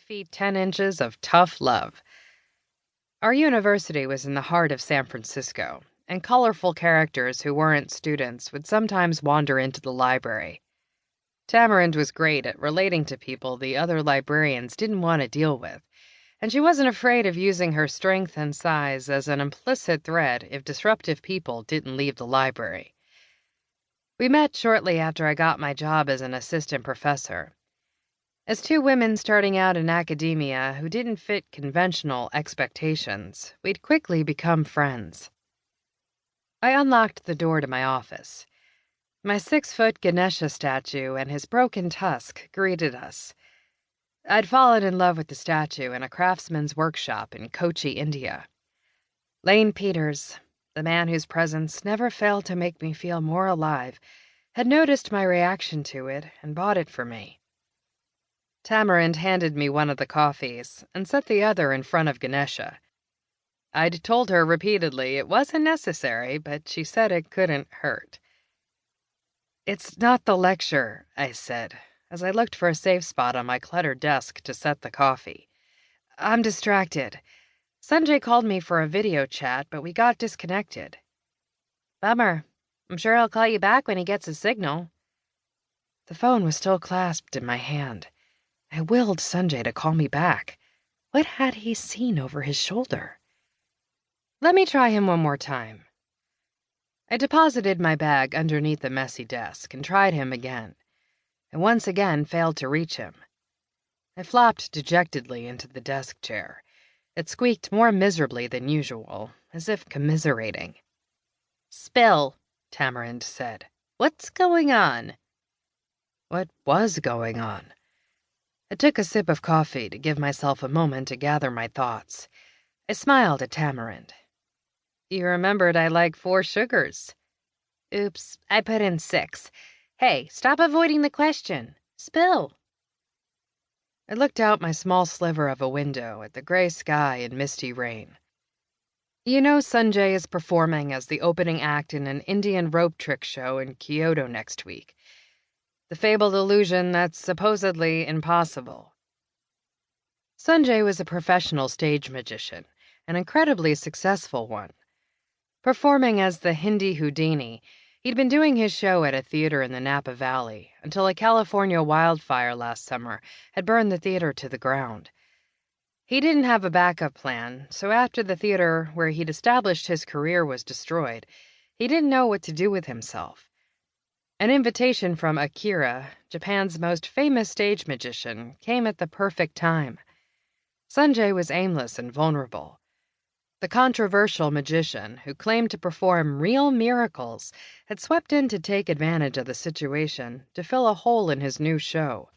5 feet 10 inches of tough love. Our university was in the heart of San Francisco, and colorful characters who weren't students would sometimes wander into the library. Tamarind was great at relating to people the other librarians didn't want to deal with, and she wasn't afraid of using her strength and size as an implicit threat if disruptive people didn't leave the library. We met shortly after I got my job as an assistant professor. As two women starting out in academia who didn't fit conventional expectations, we'd quickly become friends. I unlocked the door to my office. My 6-foot Ganesha statue and his broken tusk greeted us. I'd fallen in love with the statue in a craftsman's workshop in Kochi, India. Lane Peters, the man whose presence never failed to make me feel more alive, had noticed my reaction to it and bought it for me. Tamarind handed me one of the coffees and set the other in front of Ganesha. I'd told her repeatedly it wasn't necessary, but she said it couldn't hurt. "It's not the lecture," I said, as I looked for a safe spot on my cluttered desk to set the coffee. "I'm distracted. Sanjay called me for a video chat, but we got disconnected." "Bummer. I'm sure he'll call you back when he gets a signal." The phone was still clasped in my hand. I willed Sanjay to call me back. What had he seen over his shoulder? "Let me try him one more time." I deposited my bag underneath the messy desk and tried him again, and once again failed to reach him. I flopped dejectedly into the desk chair. It squeaked more miserably than usual, as if commiserating. "Spill," Tamarind said. "What's going on?" What was going on? I took a sip of coffee to give myself a moment to gather my thoughts. I smiled at Tamarind. "You remembered I like 4 sugars." "Oops, I put in 6. Hey, stop avoiding the question. Spill." I looked out my small sliver of a window at the gray sky and misty rain. "You know Sanjay is performing as the opening act in an Indian rope trick show in Kyoto next week. The fabled illusion that's supposedly impossible." Sanjay was a professional stage magician, an incredibly successful one. Performing as the Hindi Houdini, he'd been doing his show at a theater in the Napa Valley until a California wildfire last summer had burned the theater to the ground. He didn't have a backup plan, so after the theater where he'd established his career was destroyed, he didn't know what to do with himself. An invitation from Akira, Japan's most famous stage magician, came at the perfect time. Sanjay was aimless and vulnerable. The controversial magician, who claimed to perform real miracles, had swept in to take advantage of the situation to fill a hole in his new show.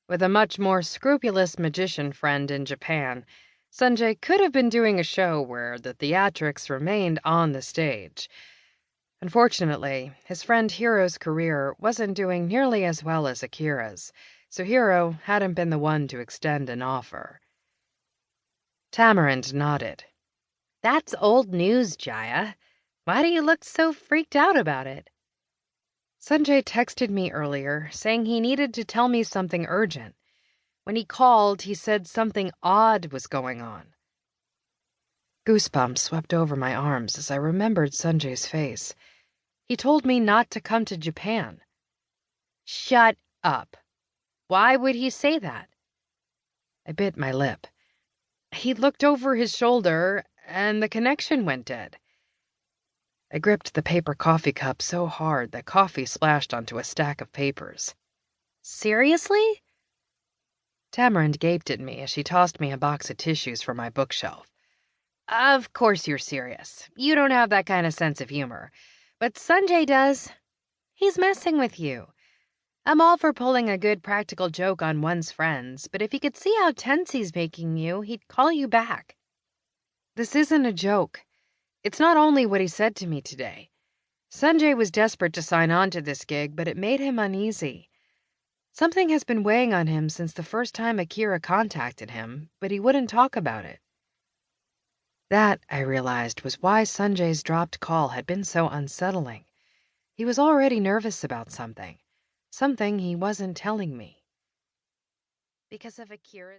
With a much more scrupulous magician friend in Japan, Sanjay could have been doing a show where the theatrics remained on the stage. Unfortunately, his friend Hiro's career wasn't doing nearly as well as Akira's, so Hiro hadn't been the one to extend an offer. Tamarind nodded. "That's old news, Jaya. Why do you look so freaked out about it?" "Sanjay texted me earlier, saying he needed to tell me something urgent. When he called, he said something odd was going on." Goosebumps swept over my arms as I remembered Sanjay's face. He told me not to come to Japan. "Shut up. Why would he say that?" I bit my lip. He looked over his shoulder, and the connection went dead. I gripped the paper coffee cup so hard that coffee splashed onto a stack of papers. "Seriously?" Tamarind gaped at me as she tossed me a box of tissues from my bookshelf. "Of course you're serious. You don't have that kind of sense of humor. But Sanjay does. He's messing with you. I'm all for pulling a good practical joke on one's friends, but if he could see how tense he's making you, he'd call you back." "This isn't a joke. It's not only what he said to me today. Sanjay was desperate to sign on to this gig, but it made him uneasy. Something has been weighing on him since the first time Akira contacted him, but he wouldn't talk about it." That, I realized, was why Sanjay's dropped call had been so unsettling. He was already nervous about something he wasn't telling me. Because of Akira's